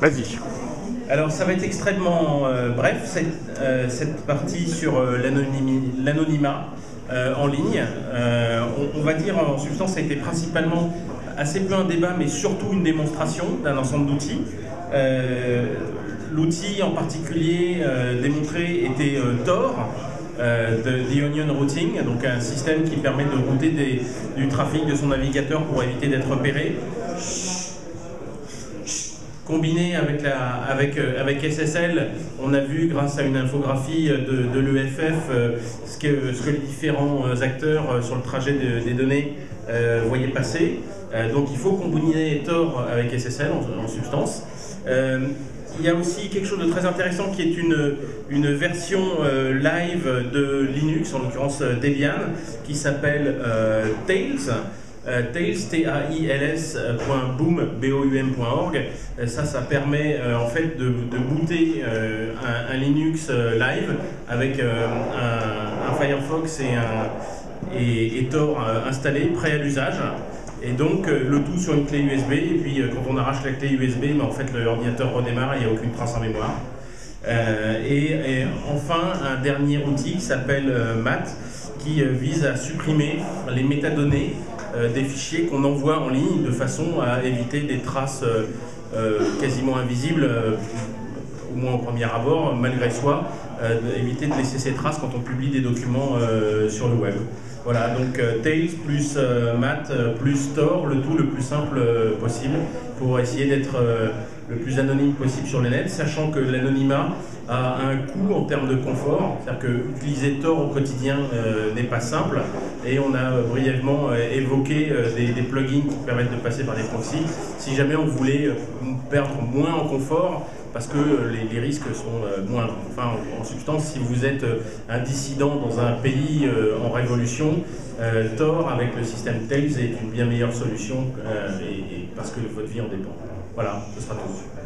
Vas-y. Alors ça va être extrêmement bref, cette partie sur l'anonymat en ligne. On va dire en substance ça a été principalement assez peu un débat mais surtout une démonstration d'un ensemble d'outils. L'outil en particulier démontré était Tor, The Onion Routing, donc un système qui permet de router du trafic de son navigateur pour éviter d'être repéré. Combiné avec SSL, on a vu grâce à une infographie de l'EFF ce que les différents acteurs sur le trajet des données voyaient passer. Donc il faut combiner Tor avec SSL en substance. Il y a aussi quelque chose de très intéressant qui est une version live de Linux, en l'occurrence Debian, qui s'appelle Tails. Tails, Tails.boom.org. Ça permet en fait de booter un Linux live avec un Firefox et Tor installé, prêt à l'usage. Et donc le tout sur une clé USB, et puis quand on arrache la clé USB, mais en fait l'ordinateur redémarre et il n'y a aucune trace en mémoire. Et enfin un dernier outil qui s'appelle MAT, qui vise à supprimer les métadonnées des fichiers qu'on envoie en ligne de façon à éviter des traces quasiment invisibles, au moins au premier abord, malgré soi, éviter de laisser ces traces quand on publie des documents sur le web. Voilà, donc Tails plus Mat plus Tor, le tout le plus simple possible pour essayer d'être le plus anonyme possible sur le net, sachant que l'anonymat a un coût en termes de confort, c'est-à-dire que utiliser Tor au quotidien n'est pas simple, et on a brièvement évoqué des plugins qui permettent de passer par des proxys, si jamais on voulait perdre moins en confort, parce que les risques sont moindres. Enfin, en substance, si vous êtes un dissident dans un pays en révolution, Tor avec le système Tails est une bien meilleure solution parce que votre vie en dépend. Voilà, ce sera tout.